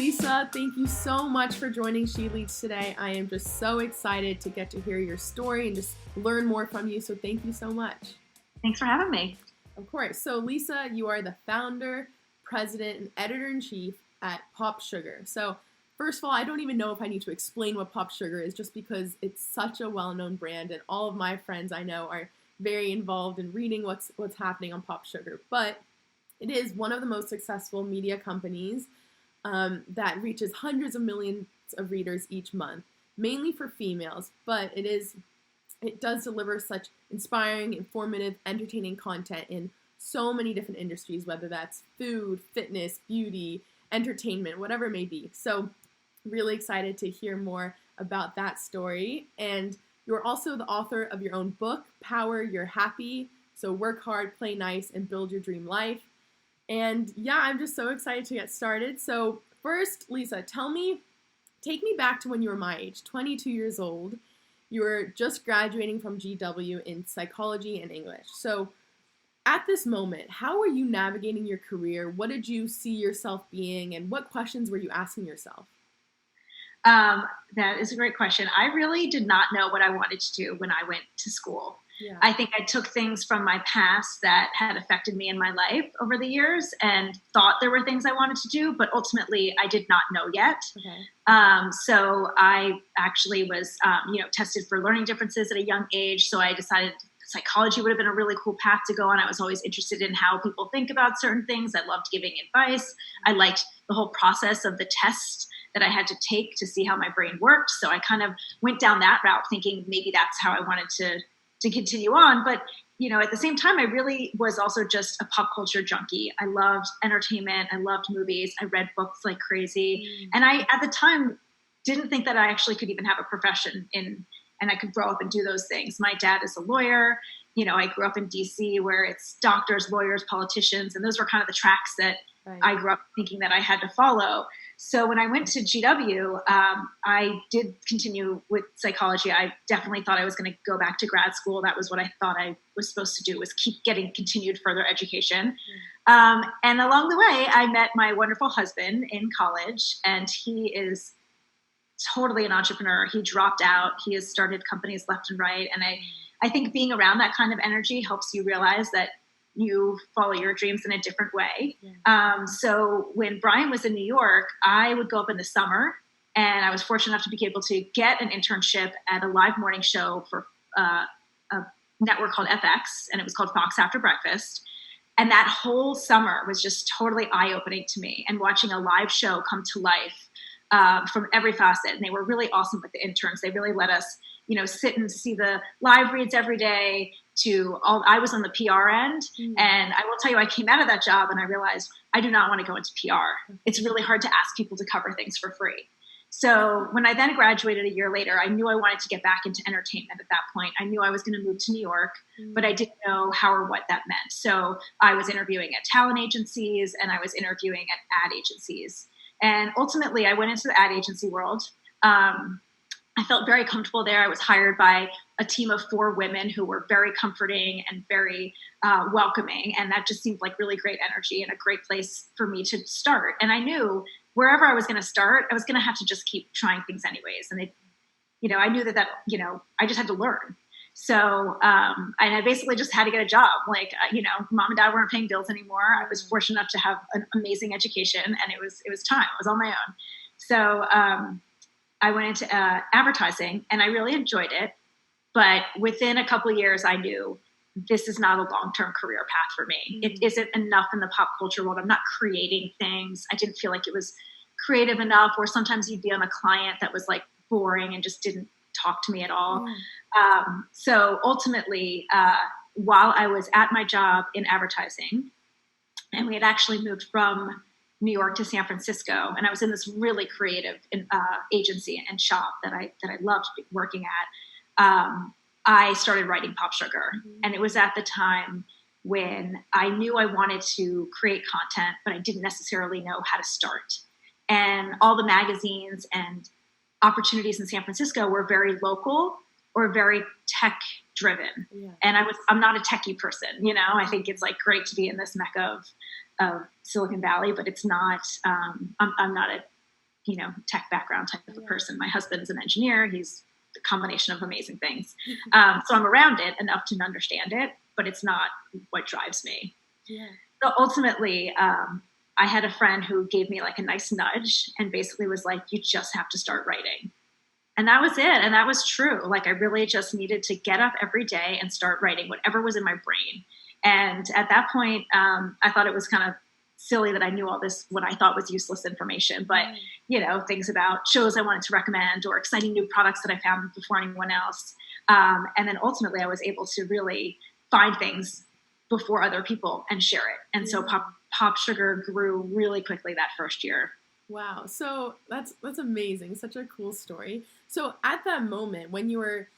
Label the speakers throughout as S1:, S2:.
S1: Lisa, thank you so much for joining She Leads today. I am just so excited to get to hear your story and just learn more from you. So thank you so much.
S2: Thanks for having me.
S1: Of course. So Lisa, you are the founder, president, and editor-in-chief at POPSUGAR. So first of all, I don't even know if I need to explain what POPSUGAR is just because it's such a well-known brand and all of my friends I know are very involved in reading what's happening on POPSUGAR. But it is one of the most successful media companies that reaches hundreds of millions of readers each month, mainly for females, but it does deliver such inspiring, informative, entertaining content in so many different industries, whether that's food, fitness, beauty, entertainment, whatever it may be. So really excited to hear more about that story. And you're also the author of your own book, Power Your Happy. So work hard, play nice, and build your dream life. And yeah, I'm just so excited to get started. So first, Lisa, take me back to when you were my age, 22 years old. You were just graduating from GW in psychology and English. So at this moment, how were you navigating your career? What did you see yourself being, and what questions were you asking yourself?
S2: That is a great question. I really did not know what I wanted to do when I went to school.
S1: Yeah.
S2: I think I took things from my past that had affected me in my life over the years and thought there were things I wanted to do, but ultimately I did not know yet.
S1: Okay.
S2: So I actually was, tested for learning differences at a young age. So I decided psychology would have been a really cool path to go on. I was always interested in how people think about certain things. I loved giving advice. I liked the whole process of the test that I had to take to see how my brain worked. So I kind of went down that route thinking maybe that's how I wanted to continue on. But, at the same time, I really was also just a pop culture junkie. I loved entertainment. I loved movies. I read books like crazy. And I, at the time, didn't think that I actually could even have a profession and I could grow up and do those things. My dad is a lawyer. I grew up in DC where it's doctors, lawyers, politicians, and those were kind of the tracks that I grew up thinking that I had to follow. So when I went to GW, I did continue with psychology. I definitely thought I was going to go back to grad school. That was what I thought I was supposed to do, was keep getting continued further education. And along the way, I met my wonderful husband in college, and he is totally an entrepreneur. He dropped out. He has started companies left and right. And I think being around that kind of energy helps you realize that you follow your dreams in a different way. Yeah. So when Brian was in New York, I would go up in the summer, and I was fortunate enough to be able to get an internship at a live morning show for a network called FX, and it was called Fox After Breakfast. And that whole summer was just totally eye-opening to me, and watching a live show come to life from every facet. And they were really awesome with the interns. They really let us, sit and see the live reads every day. I was on the PR end, and I will tell you, I came out of that job and I realized I do not want to go into PR. It's really hard to ask people to cover things for free. So when I then graduated a year later, I knew I wanted to get back into entertainment at that point. I knew I was going to move to New York, but I didn't know how or what that meant. So I was interviewing at talent agencies, and I was interviewing at ad agencies. And ultimately, I went into the ad agency world. I felt very comfortable there. I was hired by a team of 4 women who were very comforting and very welcoming. And that just seemed like really great energy and a great place for me to start. And I knew wherever I was going to start, I was going to have to just keep trying things anyways. And I knew that I just had to learn. So, and I basically just had to get a job. Mom and dad weren't paying bills anymore. I was fortunate enough to have an amazing education, and it was time. I was on my own. So, I went into advertising, and I really enjoyed it. But within a couple of years, I knew this is not a long-term career path for me. It isn't enough in the pop culture world. I'm not creating things. I didn't feel like it was creative enough, or sometimes you'd be on a client that was like boring and just didn't talk to me at all. So ultimately, while I was at my job in advertising, and we had actually moved from New York to San Francisco, and I was in this really creative agency and shop that I loved working at. I started writing POPSUGAR, and it was at the time when I knew I wanted to create content, but I didn't necessarily know how to start. And all the magazines and opportunities in San Francisco were very local or very tech driven. Yeah. And I'm not a techie person, I think it's like great to be in this mecca of Silicon Valley, but it's not, I'm not tech background type of a person. My husband is an engineer. He's a combination of amazing things. So I'm around it enough to understand it, but it's not what drives me.
S1: Yeah.
S2: So ultimately, I had a friend who gave me like a nice nudge and basically was like, you just have to start writing. And that was it. And that was true. Like I really just needed to get up every day and start writing whatever was in my brain. And at that point, I thought it was kind of silly that I knew all this, what I thought was useless information, but things about shows I wanted to recommend or exciting new products that I found before anyone else. And then ultimately I was able to really find things before other people and share it. And so POPSUGAR grew really quickly that first year.
S1: Wow. So that's amazing. Such a cool story. So at that moment when you were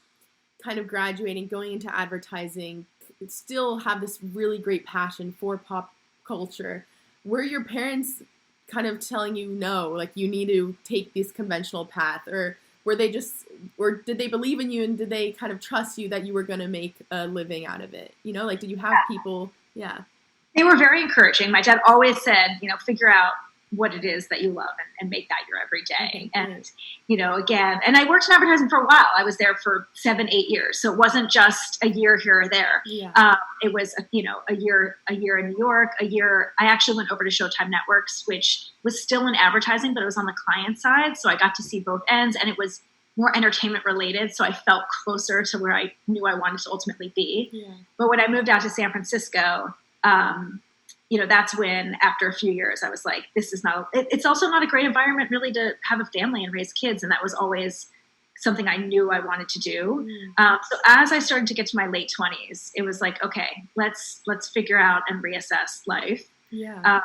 S1: kind of graduating, going into advertising, still have this really great passion for pop culture, were your parents kind of telling you, no, like you need to take this conventional path, or were they just, or did they believe in you and did they kind of trust you that you were going to make a living out of it? Like did you have people? Yeah.
S2: They were very encouraging. My dad always said, figure out what it is that you love and make that your everyday. And, again, and I worked in advertising for a while. I was there for 7-8 years. So it wasn't just a year here or there.
S1: Yeah.
S2: It was, a year in New York, I actually went over to Showtime Networks, which was still in advertising, but it was on the client side. So I got to see both ends and it was more entertainment related. So I felt closer to where I knew I wanted to ultimately be.
S1: Yeah.
S2: But when I moved out to San Francisco, that's when, after a few years, I was like, it's also not a great environment really to have a family and raise kids. And that was always something I knew I wanted to do. So as I started to get to my late 20s, it was like, okay, let's figure out and reassess life.
S1: Yeah.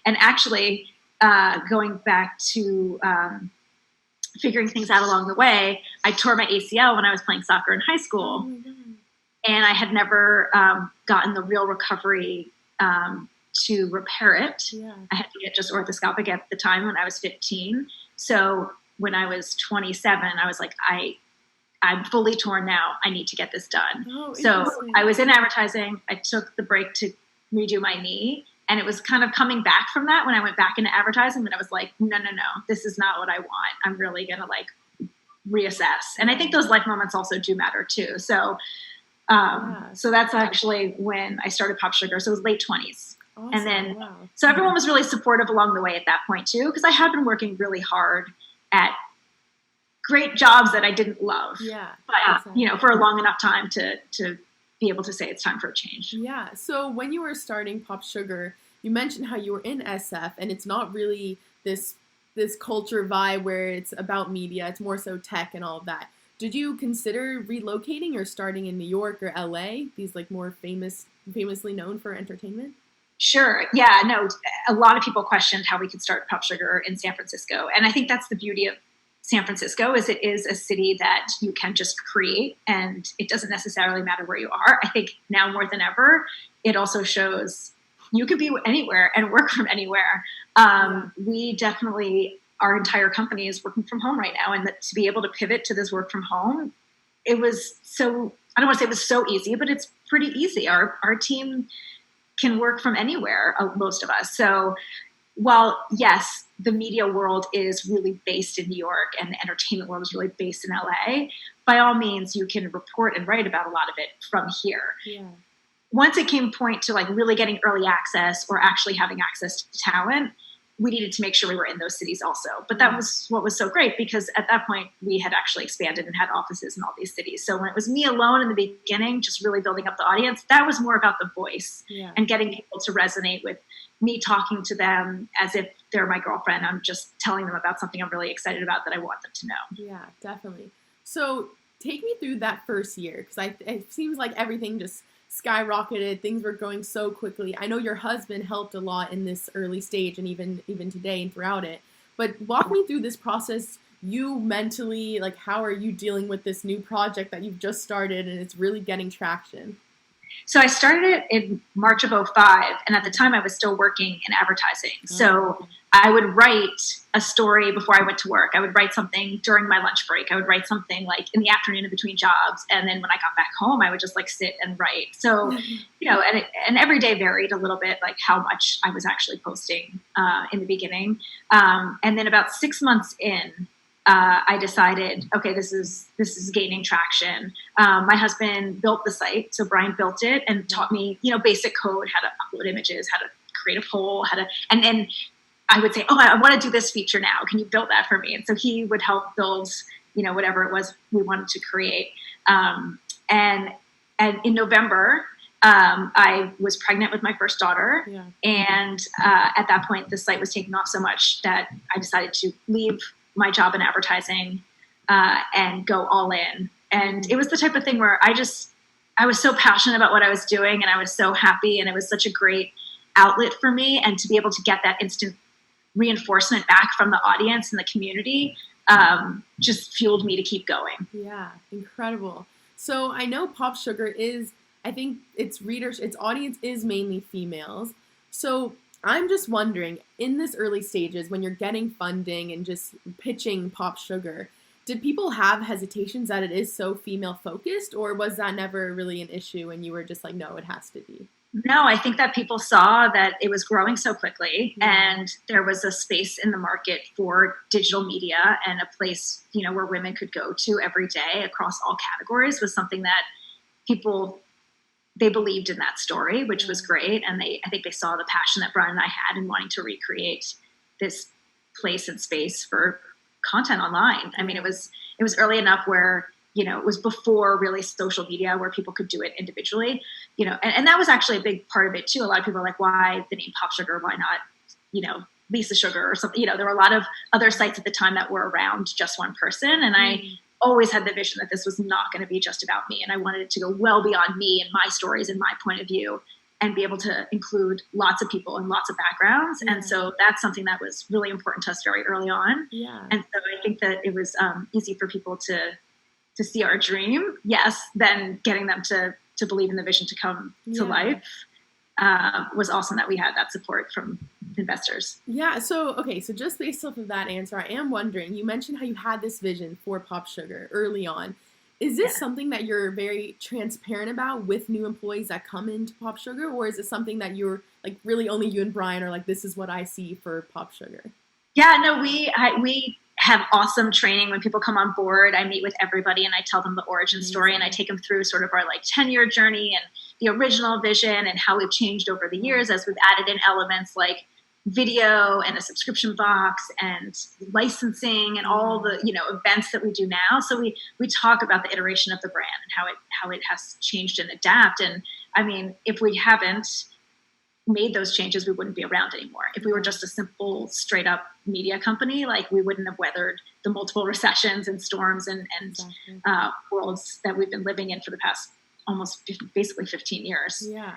S2: And actually, going back to figuring things out along the way, I tore my ACL when I was playing soccer in high school.
S1: Oh my God.
S2: And I had never gotten the real recovery to repair it.
S1: Yeah.
S2: I had to get just orthoscopic at the time when I was 15. So when I was 27, I was like, I'm fully torn now. I need to get this done.
S1: Oh,
S2: so I was in advertising. I took the break to redo my knee. And it was kind of coming back from that when I went back into advertising that I was like, no, this is not what I want. I'm really going to reassess. And I think those life moments also do matter too. So so that's actually when I started POPSUGAR. So it was late 20s.
S1: Awesome.
S2: And then, so everyone was really supportive along the way at that point too, because I had been working really hard at great jobs that I didn't love.
S1: Yeah.
S2: But, for a long enough time to be able to say it's time for a change.
S1: Yeah. So when you were starting POPSUGAR, you mentioned how you were in SF and it's not really this culture vibe where it's about media. It's more so tech and all of that. Did you consider relocating or starting in New York or LA? These more famously known for entertainment?
S2: Sure. Yeah, no, a lot of people questioned how we could start POPSUGAR in San Francisco. And I think that's the beauty of San Francisco is it is a city that you can just create and it doesn't necessarily matter where you are. I think now more than ever, it also shows you could be anywhere and work from anywhere. We definitely, our entire company is working from home right now. And to be able to pivot to this work from home, it was so, I don't want to say it was so easy, but it's pretty easy. Our team can work from anywhere, most of us. So while, yes, the media world is really based in New York and the entertainment world is really based in LA, by all means, you can report and write about a lot of it from here.
S1: Yeah.
S2: Once it came point to really getting early access or actually having access to talent, we needed to make sure we were in those cities also. But that was what was so great because at that point we had actually expanded and had offices in all these cities. So when it was me alone in the beginning, just really building up the audience, that was more about the voice and getting people to resonate with me talking to them as if they're my girlfriend. I'm just telling them about something I'm really excited about that I want them to know.
S1: Yeah, definitely. So take me through that first year because it seems like everything just skyrocketed. Things were going so quickly. I know your husband helped a lot in this early stage and even today and throughout it. But walk me through this process. You mentally, how are you dealing with this new project that you've just started and it's really getting traction?
S2: So I started it in March of '05, and at the time I was still working in advertising. So I would write a story before I went to work. I would write something during my lunch break. I would write something like in the afternoon in between jobs. And then when I got back home, I would just like sit and write. So, and every day varied a little bit, like how much I was actually posting in the beginning. And then about 6 months in, I decided, okay, this is gaining traction. My husband built the site, so Brian built it and taught me, basic code, how to upload images, how to create a poll, and then I would say, oh, I want to do this feature now. Can you build that for me? And so he would help build, whatever it was we wanted to create. And in November, I was pregnant with my first daughter, and at that point, the site was taking off so much that I decided to leave my job in advertising and go all in. And it was the type of thing where I was so passionate about what I was doing, and I was so happy, and it was such a great outlet for me. And to be able to get that instant reinforcement back from the audience and the community just fueled me to keep going.
S1: Yeah, incredible. So I know POPSUGAR I think its audience is mainly females. So I'm just wondering, in this early stages, when you're getting funding and just pitching POPSUGAR, did people have hesitations that it is so female focused, or was that never really an issue and you were just like, no, it has to be?
S2: No, I think that people saw that it was growing so quickly, and there was a space in the market for digital media, and a place, where women could go to every day across all categories was something that they believed in that story, which was great. And I think they saw the passion that Brian and I had in wanting to recreate this place and space for content online. I mean, it was early enough where, it was before really social media where people could do it individually, and that was actually a big part of it too. A lot of people are like, why the name POPSUGAR? Why not, Lisa Sugar or something? There were a lot of other sites at the time that were around just one person. And I always had the vision that this was not going to be just about me. And I wanted it to go well beyond me and my stories and my point of view, and be able to include lots of people and lots of backgrounds. And so that's something that was really important to us very early on. Yeah. And so I think that it was easy for people to see our dream. Yes. Then getting them to believe in the vision to come to life was awesome that we had that support from investors.
S1: Yeah. So just based off of that answer, I am wondering, you mentioned how you had this vision for POPSUGAR early on. Is this something that you're very transparent about with new employees that come into POPSUGAR, or is it something that you're like really only you and Brian are like, this is what I see for POPSUGAR?
S2: Yeah, no, we have awesome training when people come on board. I meet with everybody and I tell them the origin story, and I take them through sort of our 10-year journey and the original vision and how we've changed over the years as we've added in elements like video and a subscription box and licensing and all the events that we do now. So we talk about the iteration of the brand and how it has changed and adapt. And I mean, if we haven't made those changes, we wouldn't be around anymore. If we were just a simple straight up media company, we wouldn't have weathered the multiple recessions and storms and worlds that we've been living in for the past almost basically 15 years.
S1: Yeah.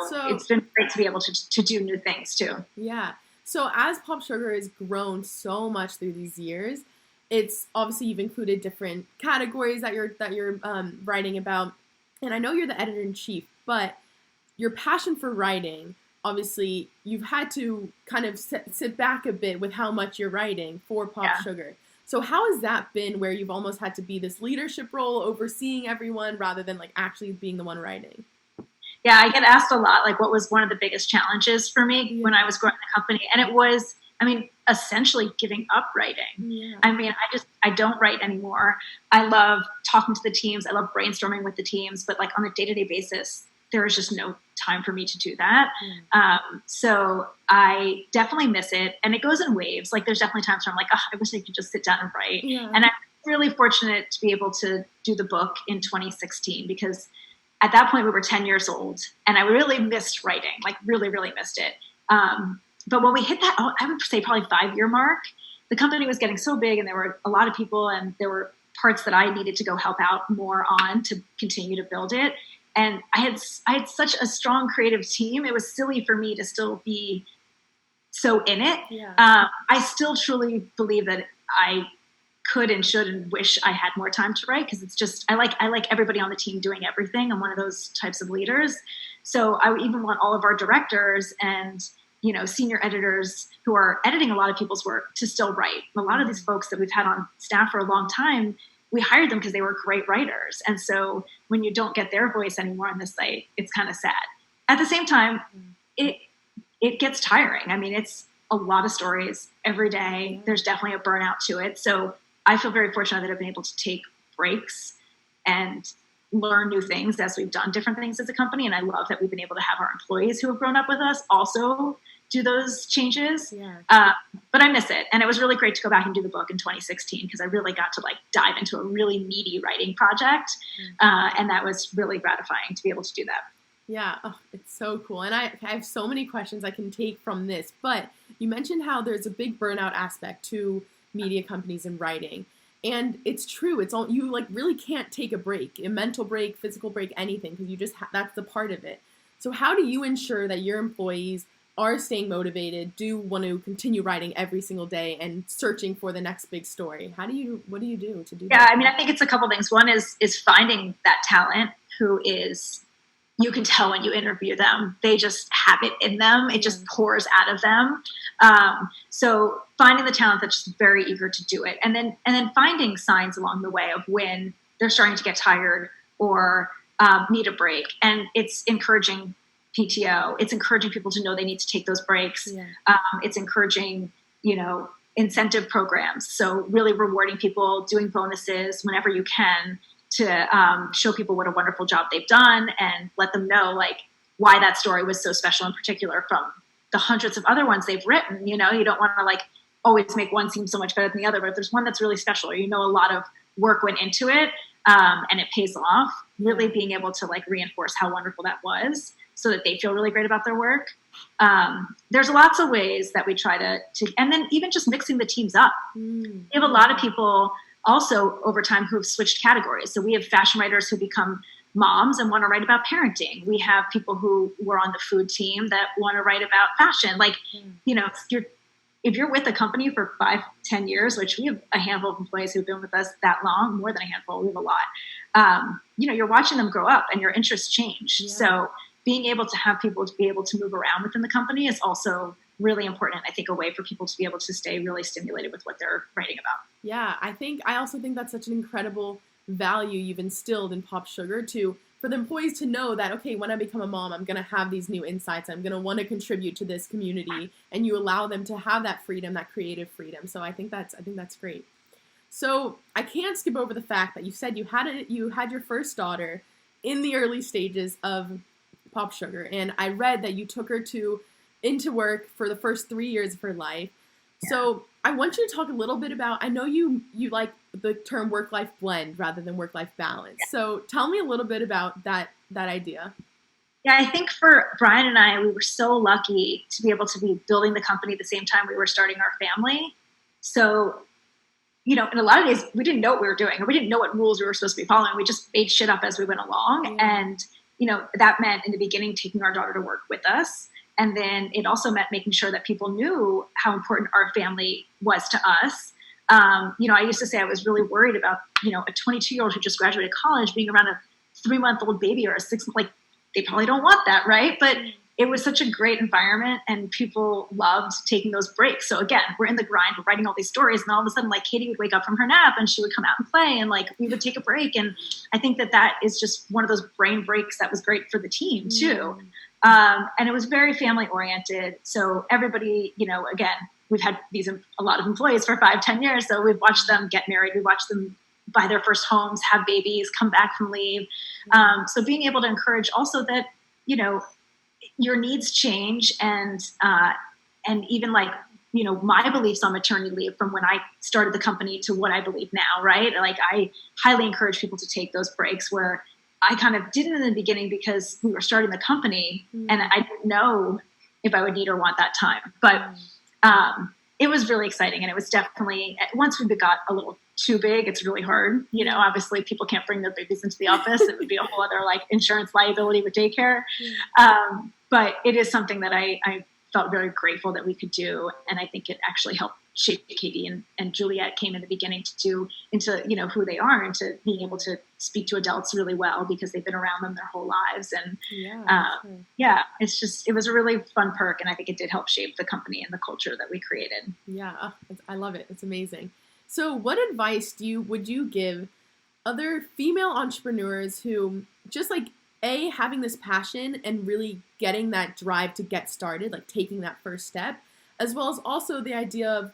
S2: So it's been great to be able to do new things too.
S1: Yeah. So as POPSUGAR has grown so much through these years, it's obviously you've included different categories that you're writing about, and I know you're the editor-in-chief, but your passion for writing, obviously you've had to kind of sit back a bit with how much you're writing for POPSUGAR. Yeah. So how has that been, where you've almost had to be this leadership role overseeing everyone rather than actually being the one writing?
S2: Yeah, I get asked a lot, what was one of the biggest challenges for me when I was growing the company? And it was, essentially giving up writing. Yeah. I don't write anymore. I love talking to the teams. I love brainstorming with the teams, but on a day-to-day basis, there is just no time for me to do that. So I definitely miss it. And it goes in waves. There's definitely times where I'm like, I wish I could just sit down and write. Yeah. And I'm really fortunate to be able to do the book in 2016, because at that point we were 10 years old and I really missed writing, really, really missed it. But when we hit that, I would say probably 5-year mark, the company was getting so big and there were a lot of people and there were parts that I needed to go help out more on to continue to build it. And I had such a strong creative team. It was silly for me to still be so in it. Yeah. I still truly believe that I could and should and wish I had more time to write, because it's just I like everybody on the team doing everything. I'm one of those types of leaders. So I would even want all of our directors and senior editors who are editing a lot of people's work to still write. A lot of these folks that we've had on staff for a long time, we hired them because they were great writers. And so when you don't get their voice anymore on the site, it's kind of sad. At the same time, it gets tiring. I mean, it's a lot of stories every day. There's definitely a burnout to it. So I feel very fortunate that I've been able to take breaks and learn new things as we've done different things as a company. And I love that we've been able to have our employees who have grown up with us also do those changes. Yeah. But I miss it. And it was really great to go back and do the book in 2016 because I really got to dive into a really meaty writing project. And that was really gratifying to be able to do that.
S1: Yeah, it's so cool. And I have so many questions I can take from this, but you mentioned how there's a big burnout aspect to media companies and writing. And it's true. It's all, you really can't take a break, a mental break, physical break, anything, because you just, that's the part of it. So how do you ensure that your employees are staying motivated, do want to continue writing every single day and searching for the next big story? What do you do to do that?
S2: Yeah, I mean, I think it's a couple things. One is finding that talent who is, you can tell when you interview them, they just have it in them. It just pours out of them. So finding the talent that's just very eager to do it. And then finding signs along the way of when they're starting to get tired or need a break. And it's encouraging PTO. It's encouraging people to know they need to take those breaks. Yeah. It's encouraging, incentive programs. So really rewarding people, doing bonuses whenever you can to show people what a wonderful job they've done and let them know why that story was so special in particular from the hundreds of other ones they've written. You don't want to always make one seem so much better than the other, but if there's one that's really special, or a lot of work went into it and it pays off, really being able to reinforce how wonderful that was so that they feel really great about their work. There's lots of ways that we try to and then even just mixing the teams up. We have a lot of people also over time who've switched categories. So we have fashion writers who become moms and want to write about parenting. We have people who were on the food team that want to write about fashion. If you're with a company for 5-10 years, which we have a handful of employees who've been with us that long, more than a handful, we have a lot. You're watching them grow up and your interests change. Yeah. So being able to have people to be able to move around within the company is also really important. I think a way for people to be able to stay really stimulated with what they're writing about.
S1: Yeah, I also think that's such an incredible value you've instilled in POPSUGAR for the employees to know that, okay, when I become a mom, I'm going to have these new insights. I'm going to want to contribute to this community, and you allow them to have that freedom, that creative freedom. So I think that's great. So I can't skip over the fact that you said you had your first daughter in the early stages of POPSUGAR, and I read that you took her into work for the first 3 years of her life. Yeah. So I want you to talk a little bit about, I know you like the term work-life blend rather than work-life balance. Yeah. So tell me a little bit about that idea.
S2: Yeah, I think for Brian and I, we were so lucky to be able to be building the company at the same time we were starting our family. So, in a lot of days, we didn't know what we were doing, or we didn't know what rules we were supposed to be following. We just made shit up as we went along. Yeah. And, that meant in the beginning taking our daughter to work with us. And then it also meant making sure that people knew how important our family was to us. I used to say I was really worried about, a 22-year-old who just graduated college being around a 3-month-old baby or a 6-month, they probably don't want that, right? But it was such a great environment and people loved taking those breaks. So again, we're in the grind, we're writing all these stories, and all of a sudden, Katie would wake up from her nap and she would come out and play, and we would take a break. And I think that is just one of those brain breaks that was great for the team too. And it was very family oriented. So everybody, again, we've had a lot of employees for 5-10 years. So we've watched them get married. We watched them buy their first homes, have babies, come back from leave. So being able to encourage also that, your needs change and even my beliefs on maternity leave from when I started the company to what I believe now, right? I highly encourage people to take those breaks where I kind of didn't in the beginning because we were starting the company and I didn't know if I would need or want that time. But it was really exciting. And it was definitely, once we got a little too big, it's really hard. Obviously people can't bring their babies into the office. It would be a whole other insurance liability with daycare. But it is something that I felt very grateful that we could do. And I think it actually helped shaped Katie and Juliet came in the beginning into, who they are, into being able to speak to adults really well because they've been around them their whole lives. And it was a really fun perk. And I think it did help shape the company and the culture that we created.
S1: Yeah. I love it. It's amazing. So what advice would you give other female entrepreneurs who just like, having this passion and really getting that drive to get started, like taking that first step, as well as also the idea of,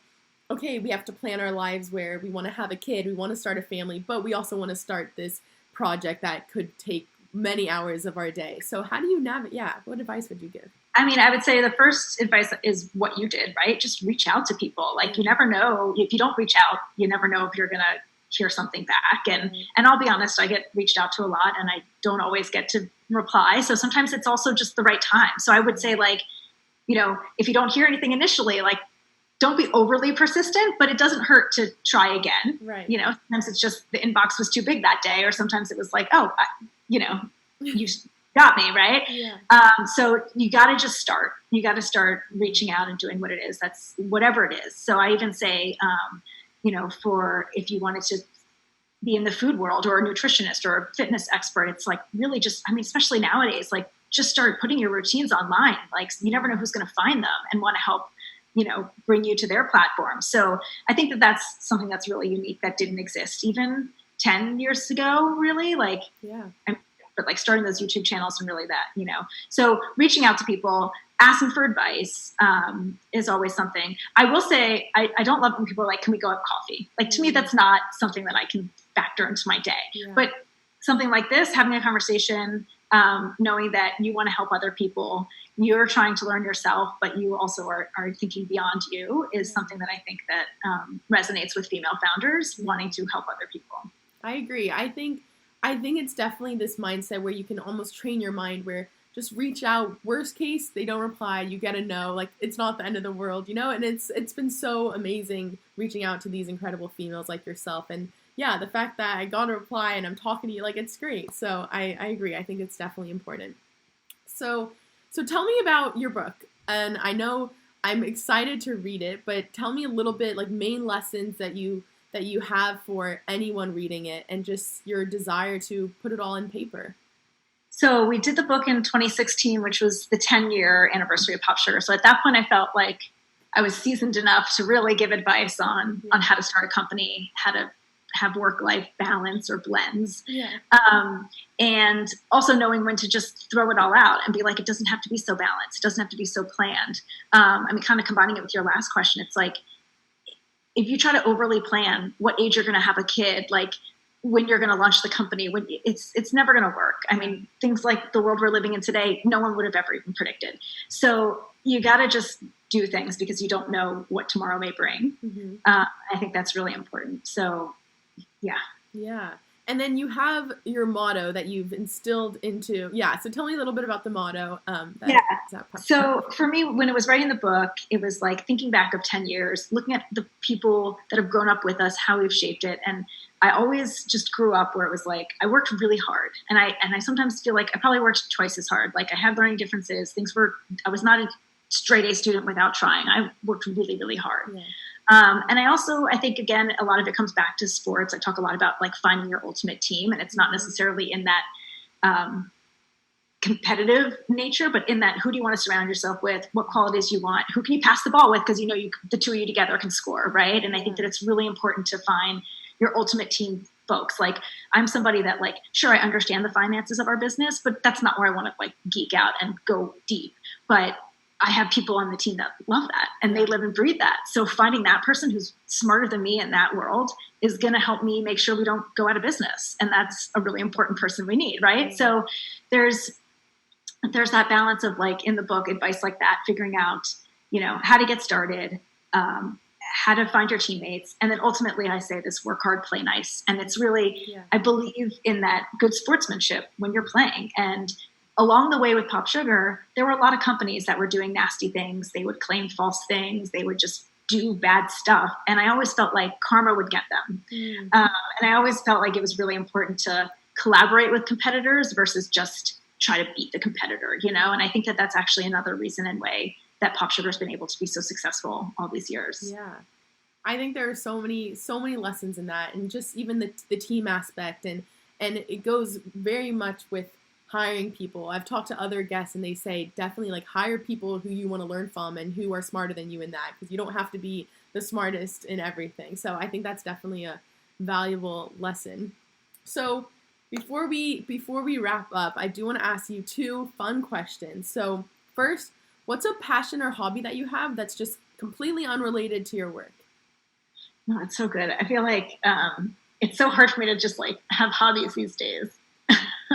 S1: okay, we have to plan our lives where we want to have a kid, we want to start a family, but we also want to start this project that could take many hours of our day. So how do you navigate? Yeah. What advice would you give?
S2: I mean, I would say the first advice is what you did, right? Just reach out to people. Like, you never know. If you don't reach out, you never know if you're going to hear something back. And I'll be honest, I get reached out to a lot and I don't always get to reply. So sometimes it's also just the right time. So I would say, like, if you don't hear anything initially, like, don't be overly persistent, but it doesn't hurt to try again.
S1: Right.
S2: Sometimes it's just the inbox was too big that day, or sometimes it was like, you got me, right?
S1: Yeah.
S2: So you got to just start. You got to start reaching out and doing what it is. That's whatever it is. So I even say, for if you wanted to be in the food world or a nutritionist or a fitness expert, it's like really just, especially nowadays, like just start putting your routines online. Like you never know who's going to find them and want to help, bring you to their platform. So I think that that's something that's really unique that didn't exist even 10 years ago, really. Like,
S1: yeah.
S2: But like starting those YouTube channels and really that, so reaching out to people, asking for advice is always something. I will say, I don't love when people are like, can we go have coffee? Like, to me, that's not something that I can factor into my day.
S1: Yeah.
S2: But something like this, having a conversation, knowing that you want to help other people, you're trying to learn yourself, but you also are thinking beyond you, is something that I think that resonates with female founders wanting to help other people.
S1: I agree. I think it's definitely this mindset where you can almost train your mind where just reach out. Worst case, they don't reply. You get a no. Like, it's not the end of the world, And it's been so amazing reaching out to these incredible females like yourself. And yeah, the fact that I got a reply and I'm talking to you, like, it's great. So I agree. I think it's definitely important. So tell me about your book. And I know I'm excited to read it, but tell me a little bit, like, main lessons that you have for anyone reading it and just your desire to put it all in paper.
S2: So we did the book in 2016, which was the 10-year anniversary of POPSUGAR. So at that point, I felt like I was seasoned enough to really give advice on how to start a company, how to have work-life balance or blends.
S1: Yeah.
S2: And also knowing when to just throw it all out and be like, it doesn't have to be so balanced. It doesn't have to be so planned. Kind of combining it with your last question, it's like, if you try to overly plan what age you're going to have a kid, like when you're going to launch the company, when it's never going to work. Things like the world we're living in today, no one would have ever even predicted. So you got to just do things because you don't know what tomorrow may bring.
S1: Mm-hmm.
S2: I think that's really important. So, yeah.
S1: Yeah. And then you have your motto that you've instilled into, so tell me a little bit about the motto.
S2: So for me, when it was writing the book, it was like thinking back of 10 years, looking at the people that have grown up with us, how we've shaped it. And I always just grew up where it was like, I worked really hard. And I sometimes feel like I probably worked twice as hard. Like I had learning differences. I was not a straight A student without trying. I worked really, really hard.
S1: Yeah.
S2: And I think, again, a lot of it comes back to sports. I talk a lot about like finding your ultimate team, and it's not necessarily in that competitive nature, but in that, who do you want to surround yourself with? What qualities you want? Who can you pass the ball with? Because the two of you together can score, right? And I think that it's really important to find your ultimate team folks. Like, I'm somebody that, like, sure, I understand the finances of our business, but that's not where I want to like geek out and go deep. But I have people on the team that love that and they live and breathe that. So finding that person who's smarter than me in that world is going to help me make sure we don't go out of business. And that's a really important person we need. Right. Mm-hmm. So there's that balance of, like, in the book, advice like that, figuring out, how to get started, how to find your teammates. And then ultimately I say this: work hard, play nice. And it's really, I believe in that good sportsmanship when you're playing. And along the way with POPSUGAR, there were a lot of companies that were doing nasty things. They would claim false things. They would just do bad stuff. And I always felt like karma would get them. Mm. And I always felt like it was really important to collaborate with competitors versus just try to beat the competitor, And I think that that's actually another reason and way that POPSUGAR has been able to be so successful all these years.
S1: Yeah. I think there are so many lessons in that, and just even the team aspect, and it goes very much with hiring people. I've talked to other guests and they say definitely like hire people who you want to learn from and who are smarter than you in that, because you don't have to be the smartest in everything. So I think that's definitely a valuable lesson. So before we wrap up, I do want to ask you 2 fun questions. So first, what's a passion or hobby that you have that's just completely unrelated to your work?
S2: No, it's so good. I feel like it's so hard for me to just like have hobbies these days.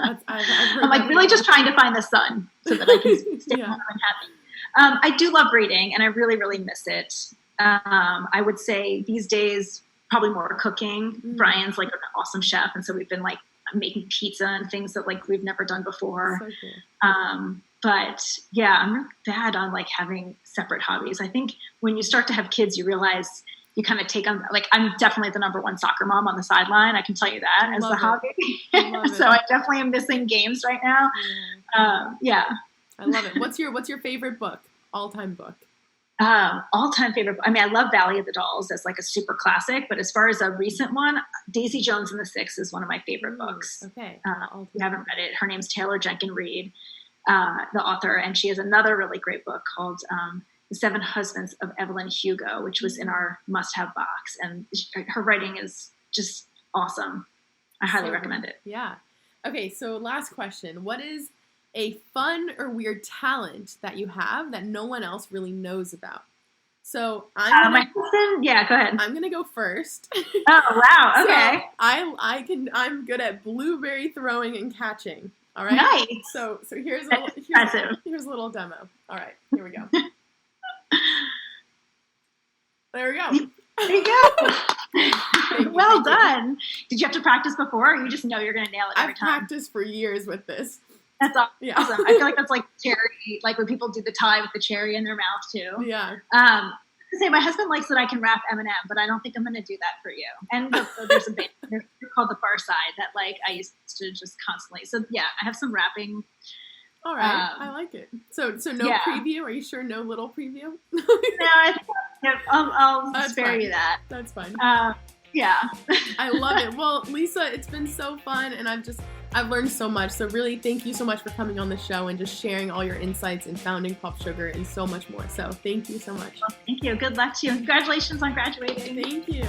S2: I'm like really just trying to find the sun so that I can stay home and happy. I do love reading, and I really, really miss it. I would say these days probably more cooking. Brian's like an awesome chef, and so we've been like making pizza and things that like we've never done before. So cool. But yeah, I'm really bad on like having separate hobbies. I think when you start to have kids, you realize you kind of take on, like, I'm definitely the number 1 soccer mom on the sideline. I can tell you that as the hobby. So I definitely am missing games right now. Yeah.
S1: I love it. What's your favorite book? All-time book?
S2: All-time favorite book. I mean, I love Valley of the Dolls as like a super classic, but as far as a recent one, Daisy Jones and the Six is one of my favorite books.
S1: Okay.
S2: If you haven't read it, her name's Taylor Jenkins Reid, the author, and she has another really great book called The 7 Husbands of Evelyn Hugo, which was in our must-have box. And her writing is just awesome. I highly recommend it.
S1: Yeah. Okay, so last question. What is a fun or weird talent that you have that no one else really knows about? So
S2: my husband, yeah, go ahead.
S1: I'm gonna go first.
S2: Oh wow, okay.
S1: So I'm good at blueberry throwing and catching. All right.
S2: Nice.
S1: So here's a little demo. All right, here we go. There we go.
S2: There you go. Well done. Did you have to practice before, or you just know you're going to nail it every time?
S1: I've practiced for years with this.
S2: That's awesome. Yeah. I feel like that's like cherry, like when people do the tie with the cherry in their mouth too.
S1: Yeah.
S2: Say my husband likes that I can rap Eminem, but I don't think I'm going to do that for you. And there's a band called The Far Side that like I used to just constantly. So yeah, I have some rapping.
S1: All right, I like it. So no preview? Are you sure no little preview?
S2: No, I think I'll spare you that.
S1: That's fine.
S2: Yeah.
S1: I love it. Well, Lisa, it's been so fun, and I've learned so much. So really, thank you so much for coming on the show and just sharing all your insights in founding POPSUGAR and so much more. So thank you so much.
S2: Well, thank you. Good luck to you. Congratulations on graduating.
S1: Thank you.